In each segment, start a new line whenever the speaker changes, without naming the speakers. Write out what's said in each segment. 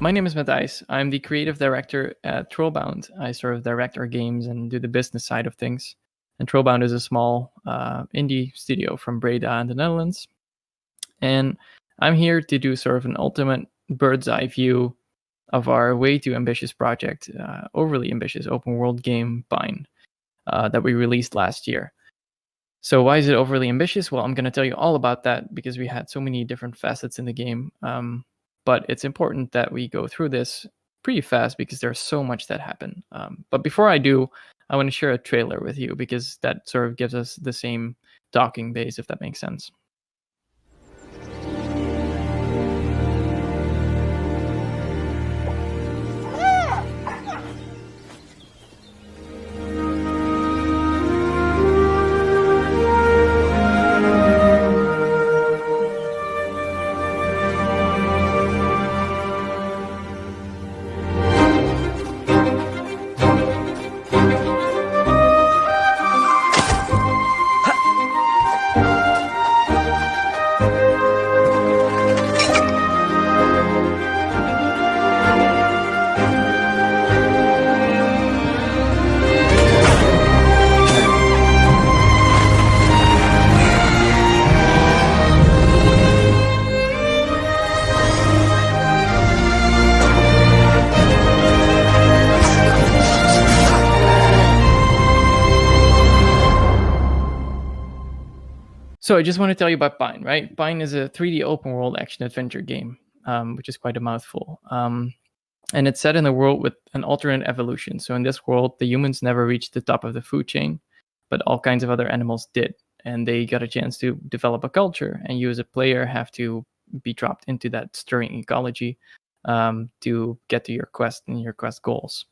My name is Matthijs. I'm the creative director at Twirlbound. I sort of direct our games and do the business side of things. And Twirlbound is a small indie studio from Breda in the Netherlands. And I'm here to do sort of an ultimate bird's eye view of our way too ambitious project, overly ambitious open world game, Bind, that we released last year. So why is it overly ambitious? Well, I'm going to tell you all about that because we had so many different facets in the game. But it's important that we go through this pretty fast because there's so much that happened. But before I do, I want to share a trailer with you because that sort of gives us the same talking base, if that makes sense. So I just want to tell you about Bind, right? Bind is a 3D open world action adventure game, which is quite a mouthful. And it's set in a world with an alternate evolution. So in this world, the humans never reached the top of the food chain, but all kinds of other animals did. And they got a chance to develop a culture, and you as a player have to be dropped into that stirring ecology to get to your quest and your quest goals.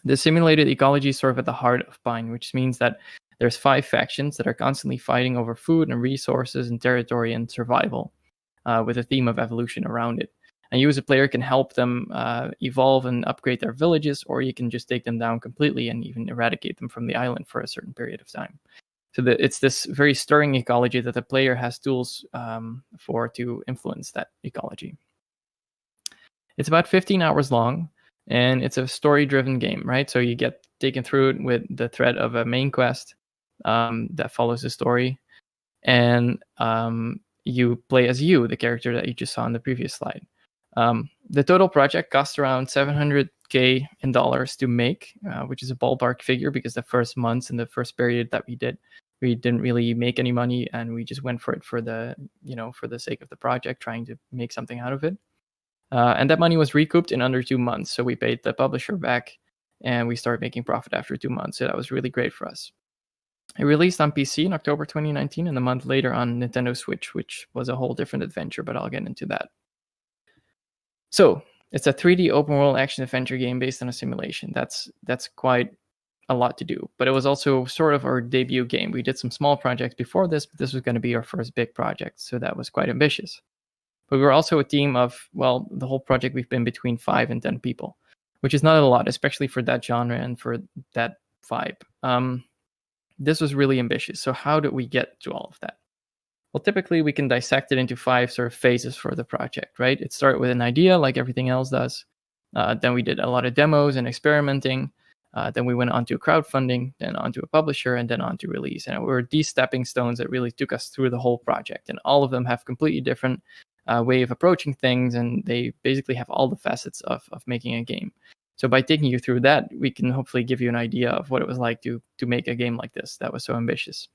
The simulated ecology is sort of at the heart of Bind, which means that there's 5 factions that are constantly fighting over food and resources and territory and survival, with a theme of evolution around it. And you as a player can help them evolve and upgrade their villages, or you can just take them down completely and even eradicate them from the island for a certain period of time. So it's this very stirring ecology that the player has tools for to influence that ecology. It's about 15 hours long, and it's a story-driven game, right? So you get taken through it with the thread of a main quest that follows the story, and you play as you, the character that you just saw in the previous slide. The total project cost around $700K in dollars to make, which is a ballpark figure because the first months and the first period that we didn't really make any money, and we just went for it for the sake of the project, trying to make something out of it. And that money was recouped in under 2 months. So we paid the publisher back, and we started making profit after 2 months. So that was really great for us. It released on PC in October 2019, and a month later on Nintendo Switch, which was a whole different adventure, but I'll get into that. So it's a 3D open world action adventure game based on a simulation. That's quite a lot to do, but it was also sort of our debut game. We did some small projects before this, but this was going to be our first big project, so that was quite ambitious. But we were also a team of, well, the whole project we've been between 5 and 10 people, which is not a lot, especially for that genre and for that vibe. This was really ambitious. So how did we get to all of that? Well, typically we can dissect it into 5 sort of phases for the project, right? It started with an idea like everything else does. Then we did a lot of demos and experimenting. Then we went on to crowdfunding, then on to a publisher, and then on to release. And it were these stepping stones that really took us through the whole project. And all of them have completely different way of approaching things, and they basically have all the facets of making a game. So by taking you through that, we can hopefully give you an idea of what it was like to make a game like this that was so ambitious.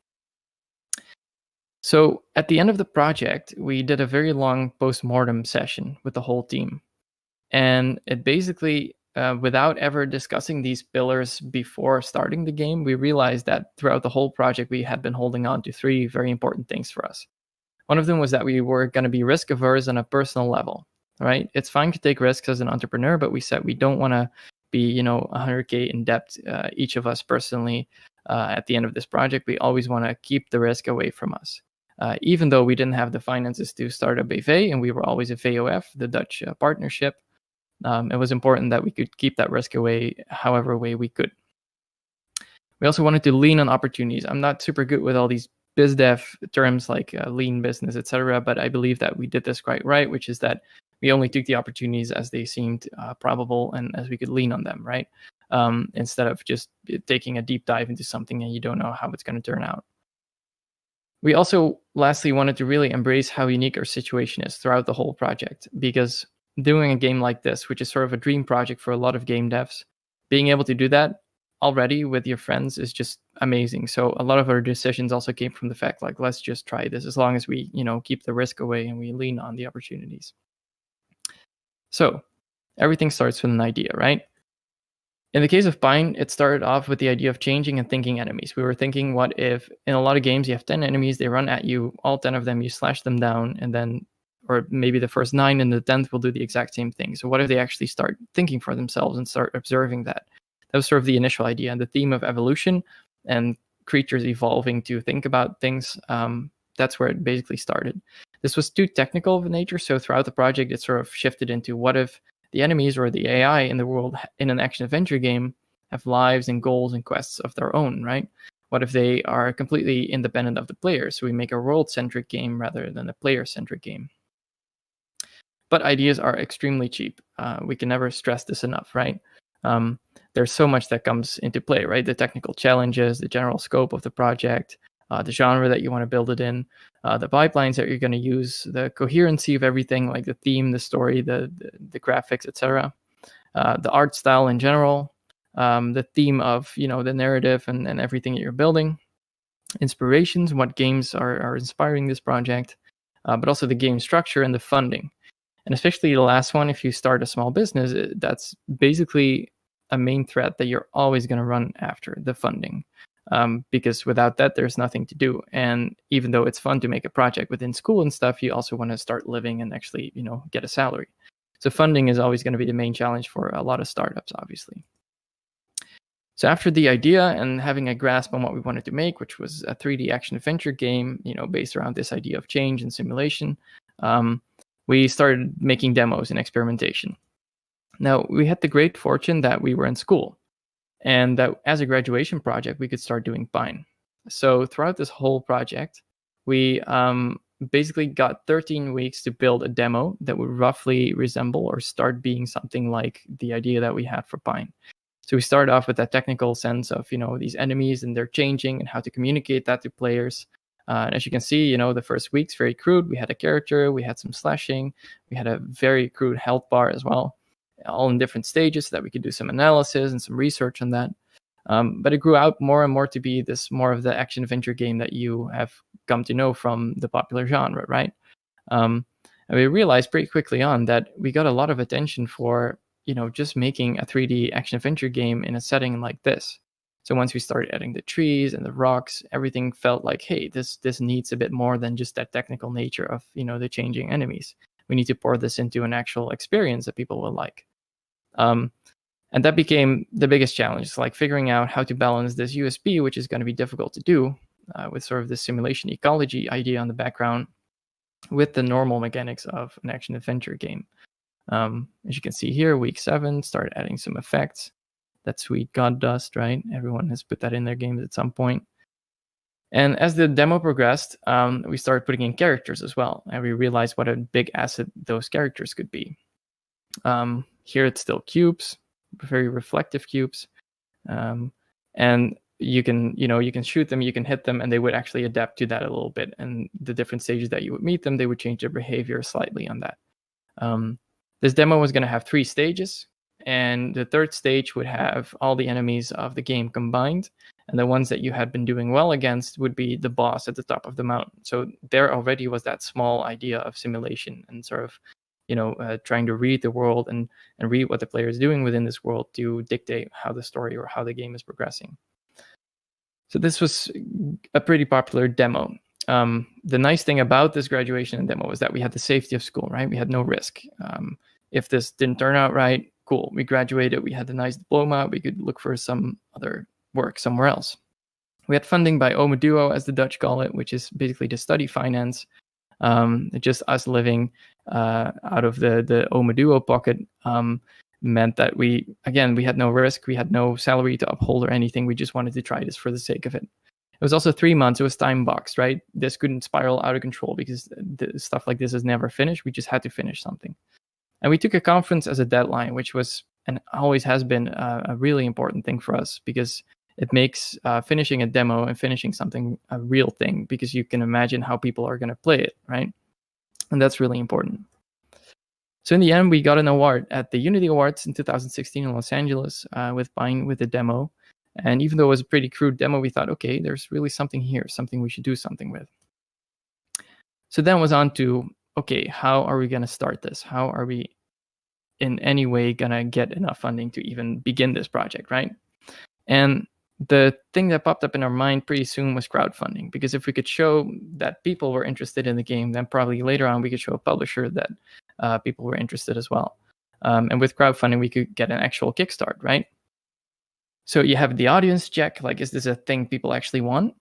So at the end of the project, we did a very long post-mortem session with the whole team. And it basically, without ever discussing these pillars before starting the game, we realized that throughout the whole project, we had been holding on to 3 very important things for us. One of them was that we were going to be risk averse on a personal level, right? It's fine to take risks as an entrepreneur, but we said we don't want to be, 100K in debt, each of us personally, at the end of this project. We always want to keep the risk away from us. Even though we didn't have the finances to start a BV, and we were always a VOF, the Dutch partnership, it was important that we could keep that risk away however way we could. We also wanted to lean on opportunities. I'm not super good with all these biz dev terms like lean business, etc., but I believe that we did this quite right, which is that we only took the opportunities as they seemed probable and as we could lean on them, right? Instead of just taking a deep dive into something and you don't know how it's going to turn out. We also, lastly, wanted to really embrace how unique our situation is throughout the whole project, because doing a game like this, which is sort of a dream project for a lot of game devs, being able to do that already with your friends is just amazing. So a lot of our decisions also came from the fact, like, let's just try this as long as we, keep the risk away and we lean on the opportunities. So everything starts with an idea, right? In the case of Pine, it started off with the idea of changing and thinking enemies. We were thinking, what if in a lot of games you have 10 enemies, they run at you, all 10 of them, you slash them down, and then, or maybe the first 9 and the 10th will do the exact same thing. So what if they actually start thinking for themselves and start observing that? That was sort of the initial idea. And the theme of evolution and creatures evolving to think about things, that's where it basically started. This was too technical of a nature, so throughout the project, it sort of shifted into what if the enemies or the AI in the world in an action-adventure game have lives and goals and quests of their own, right? What if they are completely independent of the player? So we make a world-centric game rather than a player-centric game. But ideas are extremely cheap. We can never stress this enough, right? There's so much that comes into play, right? The technical challenges, the general scope of the project, the genre that you want to build it in, the pipelines that you're going to use, the coherency of everything, like the theme, the story, the graphics, etc., the art style in general, the theme of the narrative and everything that you're building, inspirations, what games are inspiring this project, but also the game structure and the funding. And especially the last one, if you start a small business, that's basically a main threat that you're always going to run after, the funding. Because without that, there's nothing to do. And even though it's fun to make a project within school and stuff, you also want to start living and actually, get a salary. So funding is always going to be the main challenge for a lot of startups, obviously. So after the idea and having a grasp on what we wanted to make, which was a 3D action adventure game, based around this idea of change and simulation, we started making demos and experimentation. Now, we had the great fortune that we were in school, and that as a graduation project, we could start doing Pine. So throughout this whole project, we basically got 13 weeks to build a demo that would roughly resemble or start being something like the idea that we had for Pine. So we started off with that technical sense of, these enemies and they're changing and how to communicate that to players. And as you can see, the first week's very crude. We had a character, we had some slashing, we had a very crude health bar as well, all in different stages so that we could do some analysis and some research on that. But it grew out more and more to be this more of the action adventure game that you have come to know from the popular genre, right? And we realized pretty quickly on that we got a lot of attention for, just making a 3D action adventure game in a setting like this. So once we started adding the trees and the rocks, everything felt like, hey, this needs a bit more than just that technical nature of, the changing enemies. We need to pour this into an actual experience that people will like. And that became the biggest challenge, like figuring out how to balance this USP, which is going to be difficult to do with sort of the simulation ecology idea on the background with the normal mechanics of an action adventure game. As you can see here, week 7, started adding some effects. That sweet god dust, right? Everyone has put that in their games at some point. And as the demo progressed, we started putting in characters as well. And we realized what a big asset those characters could be. Here it's still cubes, very reflective cubes. And you can shoot them, you can hit them, and they would actually adapt to that a little bit. And the different stages that you would meet them, they would change their behavior slightly on that. This demo was going to have 3 stages. And the 3rd stage would have all the enemies of the game combined. And the ones that you had been doing well against would be the boss at the top of the mountain. So there already was that small idea of simulation and sort of, trying to read the world and read what the player is doing within this world to dictate how the story or how the game is progressing. So this was a pretty popular demo. The nice thing about this graduation and demo was that we had the safety of school, right? We had no risk. If this didn't turn out right, cool. We graduated. We had a nice diploma. We could look for some other work somewhere else. We had funding by INDIGO, as the Dutch call it, which is basically the study finance. Just us living out of the INDIGO pocket meant that we had no risk. We had no salary to uphold or anything. We just wanted to try this for the sake of it. It was also 3 months. It was time boxed, right? This couldn't spiral out of control because stuff like this is never finished. We just had to finish something. And we took a conference as a deadline, which was and always has been a really important thing for us, because it makes finishing a demo and finishing something a real thing, because you can imagine how people are going to play it, right? And that's really important. So in the end, we got an award at the Unity Awards in 2016 in Los Angeles with Pine with a demo. And even though it was a pretty crude demo, we thought, okay, there's really something here, something we should do something with. So then it was on to, okay, how are we going to start this? How are we in any way going to get enough funding to even begin this project, right? And the thing that popped up in our mind pretty soon was crowdfunding, because if we could show that people were interested in the game, then probably later on we could show a publisher that people were interested as well. And with crowdfunding, we could get an actual kickstart, right? So you have the audience check, like, is this a thing people actually want?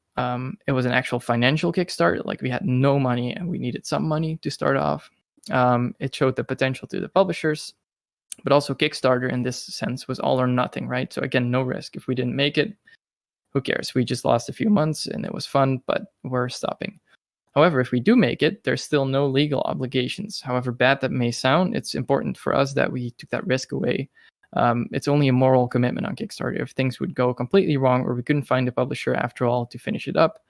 It was an actual financial kickstart, like we had no money and we needed some money to start off. It showed the potential to the publishers, but also Kickstarter in this sense was all or nothing, right? So again, no risk. If we didn't make it, who cares? We just lost a few months and it was fun, but we're stopping. However, if we do make it, there's still no legal obligations. However bad that may sound, it's important for us that we took that risk away. It's only a moral commitment on Kickstarter. If things would go completely wrong or we couldn't find a publisher after all to finish it up,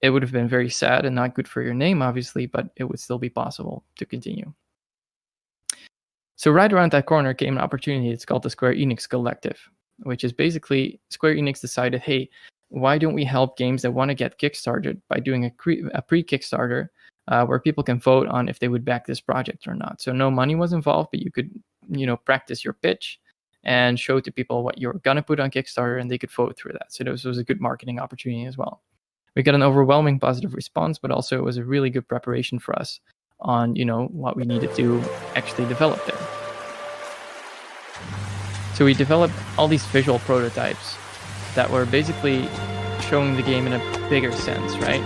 it would have been very sad and not good for your name, obviously, but it would still be possible to continue. So right around that corner came an opportunity. It's called the Square Enix Collective, which is basically Square Enix decided, hey, why don't we help games that want to get kickstarted by doing a pre-Kickstarter where people can vote on if they would back this project or not. So no money was involved, but you could, practice your pitch and show to people what you're going to put on Kickstarter, and they could vote through that. So this was a good marketing opportunity as well. We got an overwhelming positive response, but also it was a really good preparation for us on, what we needed to actually develop there. So we developed all these visual prototypes that were basically showing the game in a bigger sense, right?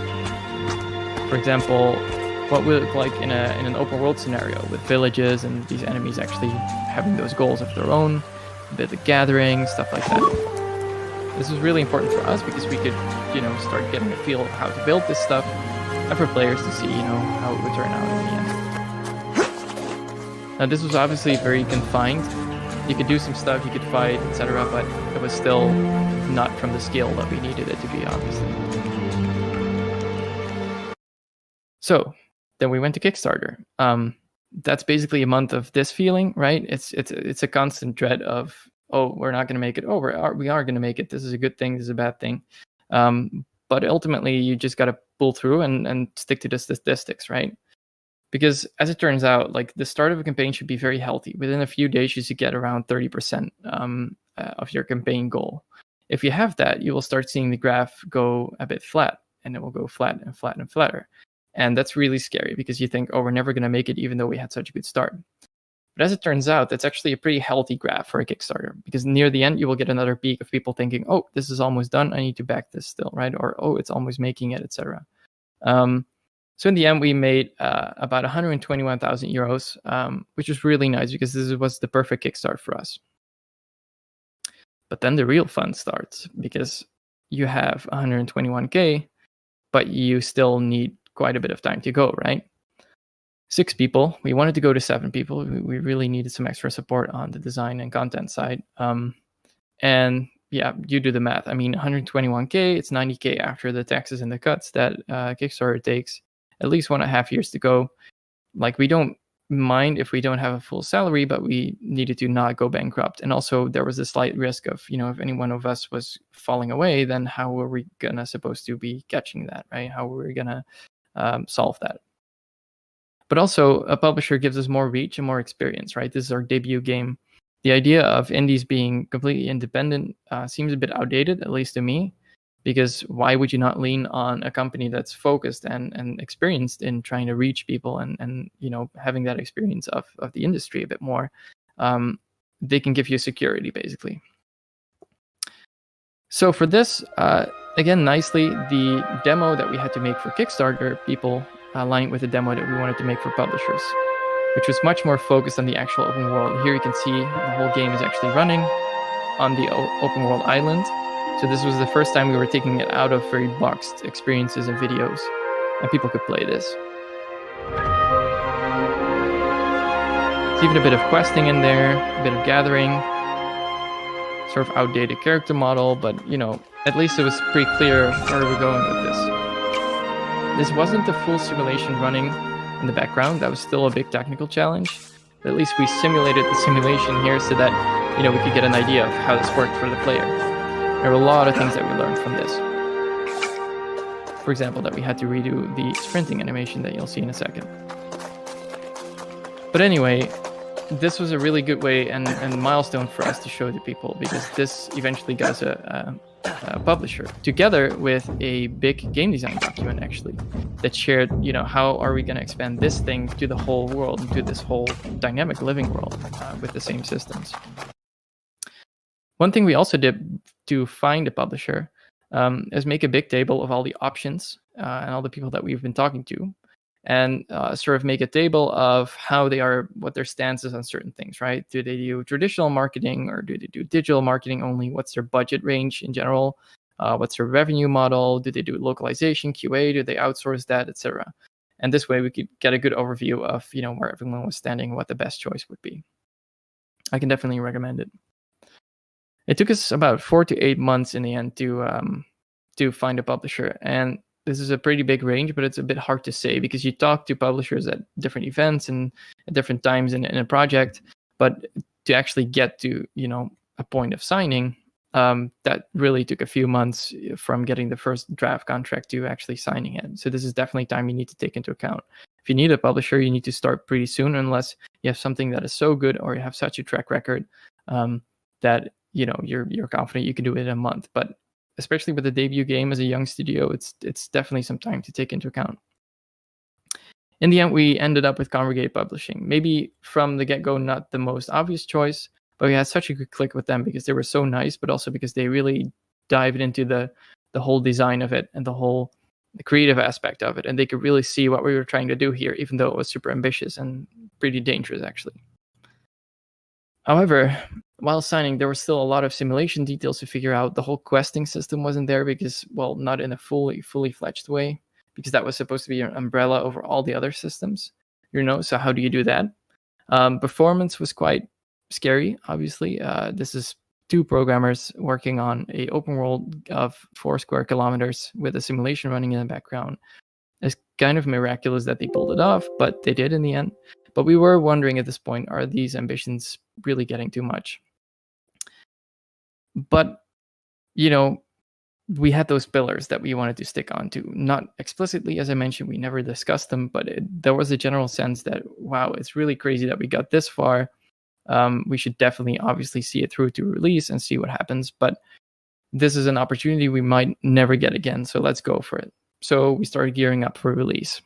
For example, what would it look like in an open world scenario with villages and these enemies actually having those goals of their own, a bit of gathering, stuff like that. This was really important for us because we could, start getting a feel of how to build this stuff, and for players to see, how it would turn out in the end. Now, this was obviously very confined. You could do some stuff, you could fight, etc., but it was still not from the scale that we needed it to be, obviously. So then we went to Kickstarter. That's basically a month of this feeling, right? It's a constant dread of, oh, we're not going to make it. Oh, we are going to make it. This is a good thing. This is a bad thing. But ultimately, you just got to pull through and stick to the statistics, right? Because as it turns out, like the start of a campaign should be very healthy. Within a few days, you should get around 30% of your campaign goal. If you have that, you will start seeing the graph go a bit flat, and it will go flat and flat and flatter. And that's really scary because you think, oh, we're never going to make it even though we had such a good start. But as it turns out, that's actually a pretty healthy graph for a Kickstarter, because near the end, you will get another peak of people thinking, oh, this is almost done. I need to back this still, right? Or, oh, it's almost making it, etc. So in the end, we made about 121,000 euros, which was really nice because this was the perfect kickstart for us. But then the real fun starts because you have 121K, but you still need quite a bit of time to go, right? 6 people. We wanted to go to 7 people. We really needed some extra support on the design and content side. And yeah, you do the math. I mean, 121K, it's 90K after the taxes and the cuts that Kickstarter takes. At least 1.5 years to go. Like, we don't mind if we don't have a full salary, but we needed to not go bankrupt. And also there was a slight risk of, if any one of us was falling away, then how were we supposed to be catching that, right? How were we gonna solve that? But also a publisher gives us more reach and more experience, right? This is our debut game. The idea of indies being completely independent seems a bit outdated, at least to me. Because why would you not lean on a company that's focused and experienced in trying to reach people and having that experience of the industry a bit more? They can give you security, basically. So for this, again, nicely, the demo that we had to make for Kickstarter, people aligned with the demo that we wanted to make for publishers, which was much more focused on the actual open world. Here you can see the whole game is actually running on the open world island. So this was the first time we were taking it out of very boxed experiences and videos, and people could play this. There's even a bit of questing in there, a bit of gathering, sort of outdated character model, but at least it was pretty clear where we're going with this. This wasn't the full simulation running in the background. That was still a big technical challenge. But at least we simulated the simulation here so that we could get an idea of how this worked for the player. There were a lot of things that we learned from this. For example, that we had to redo the sprinting animation that you'll see in a second. But anyway, this was a really good way and milestone for us to show to people, because this eventually got us a publisher, together with a big game design document actually that shared how are we going to expand this thing to the whole world, to this whole dynamic living world with the same systems. One thing we also did to find a publisher is make a big table of all the options and all the people that we've been talking to, and sort of make a table of what their stance is on certain things, right? Do they do traditional marketing, or do they do digital marketing only? What's their budget range in general? What's their revenue model? Do they do localization, QA? Do they outsource that, etc.? And this way we could get a good overview of where everyone was standing, what the best choice would be. I can definitely recommend it. It took us about 4 to 8 months in the end to find a publisher, and this is a pretty big range, but it's a bit hard to say because you talk to publishers at different events and at different times in a project. But to actually get to a point of signing, that really took a few months from getting the first draft contract to actually signing it. So this is definitely time you need to take into account. If you need a publisher, you need to start pretty soon, unless you have something that is so good or you have such a track record that you're confident you can do it in a month. But especially with a debut game as a young studio, it's definitely some time to take into account. In the end, we ended up with Congregate Publishing. Maybe from the get-go, not the most obvious choice, but we had such a good click with them because they were so nice, but also because they really dived into the whole design of it and the creative aspect of it. And they could really see what we were trying to do here, even though it was super ambitious and pretty dangerous, actually. However, while signing, there was still a lot of simulation details to figure out. The whole questing system wasn't there because, well, not in a fully fledged way, because that was supposed to be an umbrella over all the other systems, so how do you do that? Performance was quite scary, obviously. This is 2 programmers working on a open world of 4 square kilometers with a simulation running in the background. It's kind of miraculous that they pulled it off, but they did in the end. But we were wondering at this point, are these ambitions really getting too much? But, we had those pillars that we wanted to stick on to. Not explicitly, as I mentioned, we never discussed them, but there was a general sense that, wow, it's really crazy that we got this far. We should definitely, obviously, see it through to release and see what happens. But this is an opportunity we might never get again, so let's go for it. So we started gearing up for release.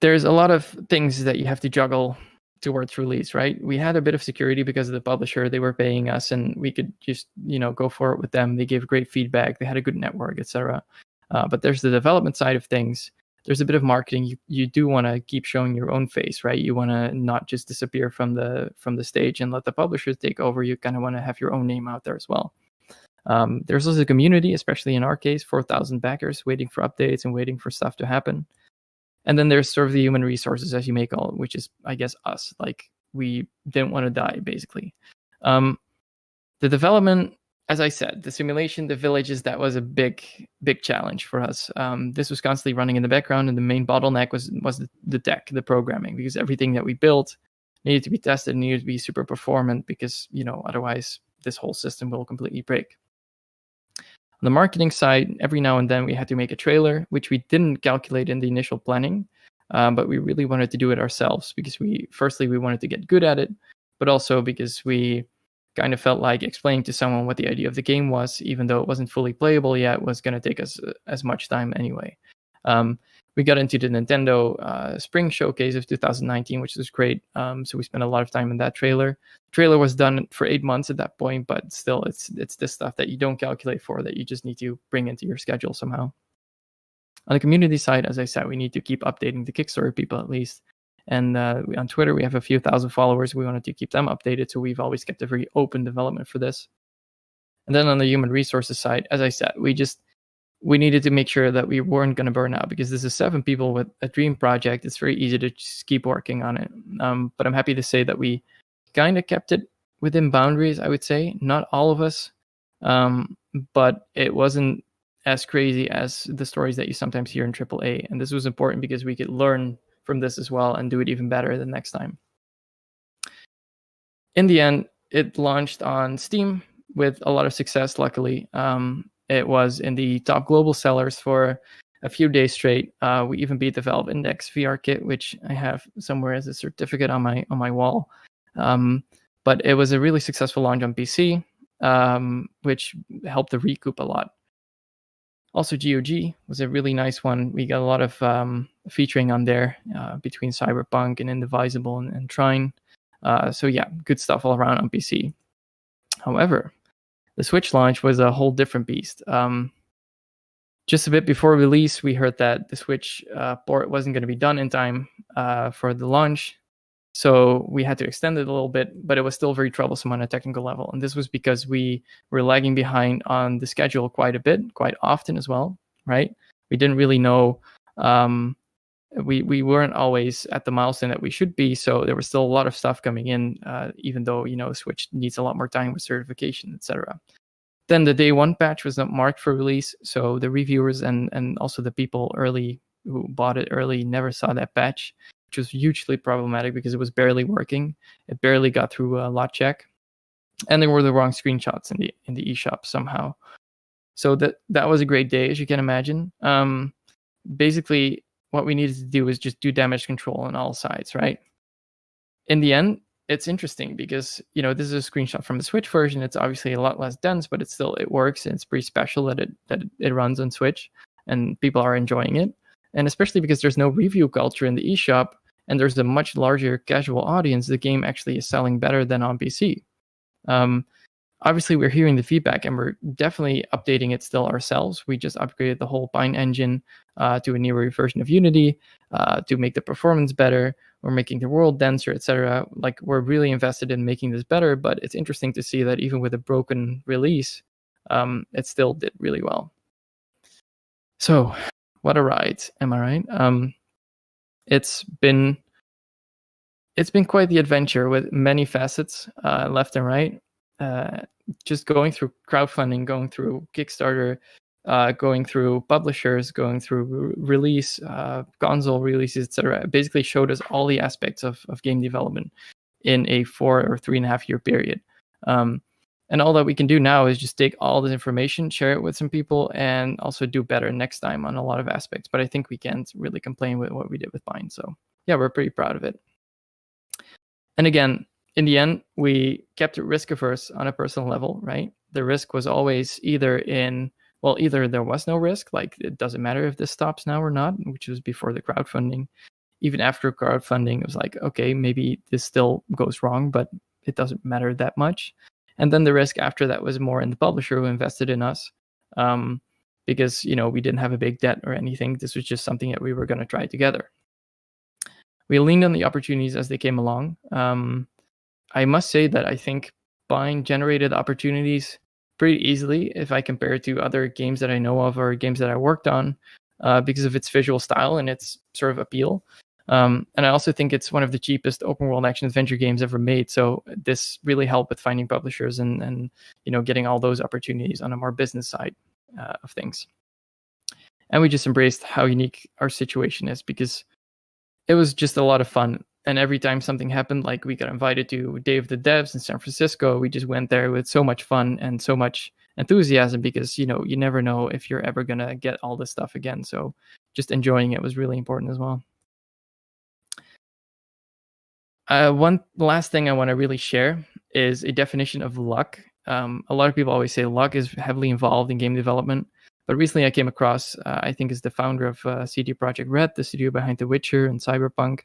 There's a lot of things that you have to juggle towards release, right? We had a bit of security because of the publisher. They were paying us and we could just, go for it with them. They gave great feedback. They had a good network, etc. But there's the development side of things. There's a bit of marketing. You do want to keep showing your own face, right? You want to not just disappear from the stage and let the publishers take over. You kind of want to have your own name out there as well. There's also a community, especially in our case, 4,000 backers waiting for updates and waiting for stuff to happen. And then there's sort of the human resources, as you may call it, which is, I guess, us. Like, we didn't want to die, basically. The development, as I said, the simulation, the villages, that was a big challenge for us. This was constantly running in the background, and the main bottleneck was the tech, the programming, because everything that we built needed to be tested, needed to be super performant, because, otherwise this whole system will completely break. On the marketing side, every now and then we had to make a trailer, which we didn't calculate in the initial planning, but we really wanted to do it ourselves because we wanted to get good at it, but also because we kind of felt like explaining to someone what the idea of the game was, even though it wasn't fully playable yet, was going to take us as much time anyway. We got into the Nintendo Spring Showcase of 2019, which was great. So we spent a lot of time in that trailer. The trailer was done for 8 months at that point, but still, it's this stuff that you don't calculate for, that you just need to bring into your schedule somehow. On the community side, as I said, we need to keep updating the Kickstarter people at least. And on Twitter, we have a few thousand followers. We wanted to keep them updated, so we've always kept a very open development for this. And then on the human resources side, as I said, we just we needed to make sure that we weren't going to burn out, because this is 7 people with a dream project. It's very easy to just keep working on it. But I'm happy to say that we kind of kept it within boundaries, I would say. Not all of us, but it wasn't as crazy as the stories that you sometimes hear in AAA. And this was important because we could learn from this as well and do it even better the next time. In the end, it launched on Steam with a lot of success, luckily. It was in the top global sellers for a few days straight. We even beat the Valve Index VR kit, which I have somewhere as a certificate on my wall. But it was a really successful launch on PC, which helped to recoup a lot. Also, GOG was a really nice one. We got a lot of featuring on there between Cyberpunk and Indivisible and Trine. So yeah, good stuff all around on PC. However, the Switch launch was a whole different beast. Just a bit before release, we heard that the Switch port wasn't going to be done in time for the launch. So we had to extend it a little bit, but it was still very troublesome on a technical level. And this was because we were lagging behind on the schedule quite a bit, quite often as well, right? We didn't really know. We weren't always at the milestone that we should be. So there was still a lot of stuff coming in, even though, Switch needs a lot more time with certification, etc. Then the day 1 patch was not marked for release. So the reviewers and also the people who bought it early never saw that patch, which was hugely problematic because it was barely working. It barely got through a lot check, and there were the wrong screenshots in the eShop somehow. So that was a great day, as you can imagine. Basically, what we needed to do was just do damage control on all sides, right? In the end, it's interesting because this is a screenshot from the Switch version. It's obviously a lot less dense, but it works, and it's pretty special that it runs on Switch, and people are enjoying it. And especially because there's no review culture in the eShop, and there's a much larger casual audience, the game actually is selling better than on PC. Obviously, we're hearing the feedback, and we're definitely updating it still ourselves. We just upgraded the whole Pine engine to a newer version of Unity to make the performance better. We're making the world denser, etc. Like, we're really invested in making this better, but it's interesting to see that even with a broken release, it still did really well. So, what a ride, am I right? It's been quite the adventure with many facets, left and right. Just going through crowdfunding, going through Kickstarter, going through publishers, going through release, console releases, etc. It basically showed us all the aspects of game development in a 4 or 3.5 year period. And all that we can do now is just take all this information, share it with some people, and also do better next time on a lot of aspects. But I think we can't really complain with what we did with Pine. So yeah, we're pretty proud of it. And again, in the end, we kept it risk averse on a personal level, right? The risk was always either there was no risk, like it doesn't matter if this stops now or not, which was before the crowdfunding. Even after crowdfunding, it was like, okay, maybe this still goes wrong, but it doesn't matter that much. And then the risk after that was more in the publisher who invested in us, because we didn't have a big debt or anything. This was just something that we were going to try together. We leaned on the opportunities as they came along. I must say that I think Pine generated opportunities pretty easily if I compare it to other games that I know of or games that I worked on, because of its visual style and its sort of appeal. And I also think it's one of the cheapest open world action adventure games ever made. So this really helped with finding publishers and getting all those opportunities on a more business side of things. And we just embraced how unique our situation is, because it was just a lot of fun. And every time something happened, like we got invited to Day of the Devs in San Francisco, we just went there with so much fun and so much enthusiasm, because you never know if you're ever gonna get all this stuff again. So just enjoying it was really important as well. One last thing I want to really share is a definition of luck. A lot of people always say luck is heavily involved in game development, but recently I came across, I think is the founder of CD Projekt Red, the studio behind The Witcher and Cyberpunk,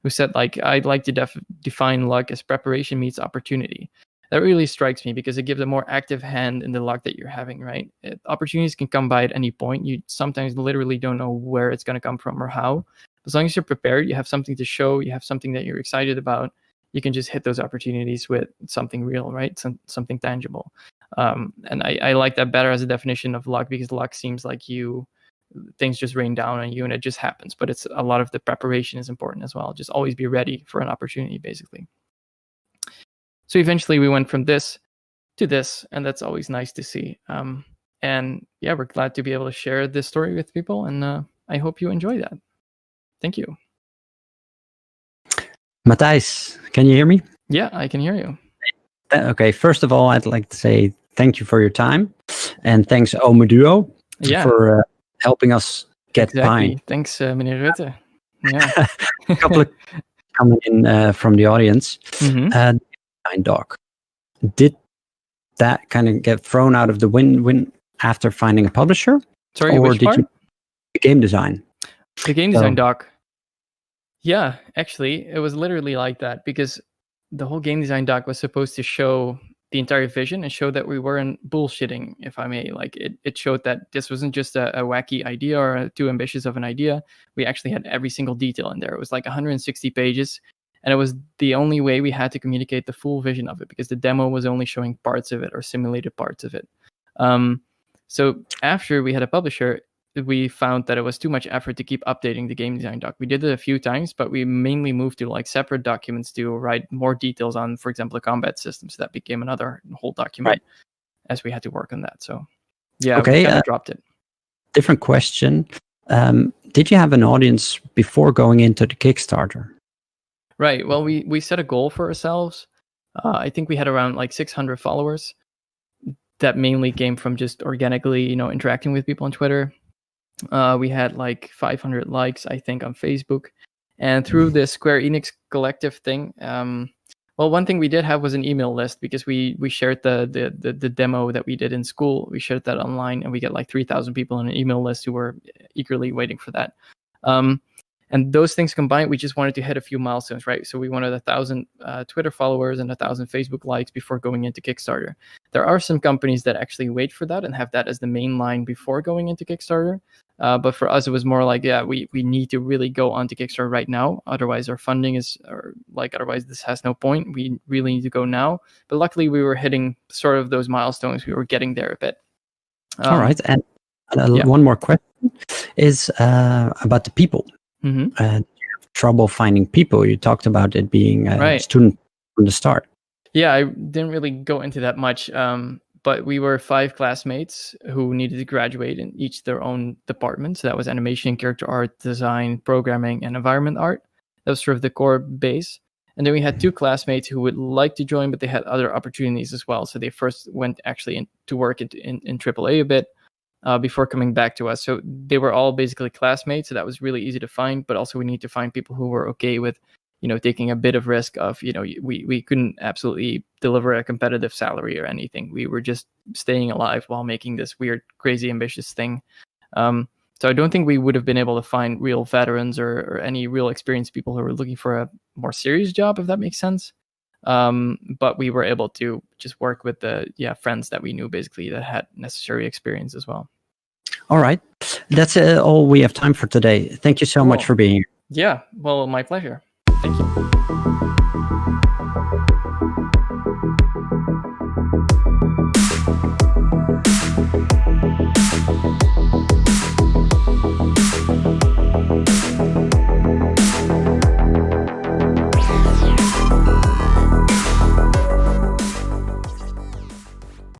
who said, I'd like to define luck as preparation meets opportunity. That really strikes me because it gives a more active hand in the luck that you're having, right? Opportunities can come by at any point. You sometimes literally don't know where it's going to come from or how. As long as you're prepared, you have something to show, you have something that you're excited about, you can just hit those opportunities with something real, right? Something tangible. And I like that better as a definition of luck, because luck seems like things just rain down on you and it just happens. But it's a lot of the preparation is important as well. Just always be ready for an opportunity, basically. So eventually we went from this to this, and that's always nice to see. And yeah, we're glad to be able to share this story with people, and I hope you enjoy that. Thank you.
Matthijs, can you hear me?
Yeah, I can hear you.
Okay, first of all, I'd like to say thank you for your time, and thanks Omeduo for helping us get Pine.
Thanks, meneer Rutte. Yeah.
A couple of coming in from the audience.
Mm-hmm.
Dog. Did that kind of get thrown out of the wind after finding a publisher?
Sorry, or which part?
The game design.
The game design doc. Yeah, actually, it was literally like that, because the whole game design doc was supposed to show the entire vision and show that we weren't bullshitting, if I may. Like it showed that this wasn't just a wacky idea or too ambitious of an idea. We actually had every single detail in there. It was like 160 pages. And it was the only way we had to communicate the full vision of it, because the demo was only showing parts of it or simulated parts of it. So after we had a publisher, we found that it was too much effort to keep updating the game design doc. We did it a few times, but we mainly moved to like separate documents to write more details on, for example, the combat systems. That became another whole document as we had to work on that. So yeah, we kind of dropped it.
Different question. Did you have an audience before going into the Kickstarter?
Right. Well, we set a goal for ourselves. I think we had around like 600 followers. That mainly came from just organically, interacting with people on Twitter. We had like 500 likes, I think, on Facebook. And through the Square Enix collective thing, well, one thing we did have was an email list, because we shared the demo that we did in school. We shared that online, and we get like 3,000 people on an email list who were eagerly waiting for that. And those things combined, we just wanted to hit a few milestones, right? So we wanted 1,000 Twitter followers and 1,000 Facebook likes before going into Kickstarter. There are some companies that actually wait for that and have that as the main line before going into Kickstarter. But for us, it was more like, we need to really go onto Kickstarter right now. Otherwise, our funding otherwise this has no point. We really need to go now. But luckily, we were hitting sort of those milestones. We were getting there a bit.
All right. And one more question is about the people.
Mm-hmm.
You have trouble finding people. You talked about it being a student from the start.
Yeah, I didn't really go into that much, but we were 5 classmates who needed to graduate in each their own department. So that was animation, character art, design, programming, and environment art. That was sort of the core base. And then we had 2 classmates who would like to join, but they had other opportunities as well. So they first went actually to work in AAA a bit. Before coming back to us. So they were all basically classmates, so that was really easy to find. But also we need to find people who were okay with, taking a bit of risk of, we couldn't absolutely deliver a competitive salary or anything. We were just staying alive while making this weird, crazy, ambitious thing. So I don't think we would have been able to find real veterans or any real experienced people who were looking for a more serious job, if that makes sense. But we were able to just work with the friends that we knew, basically, that had necessary experience as well.
All right, that's all we have time for today. Thank you so much for being here.
Yeah, well, my pleasure. Thank you.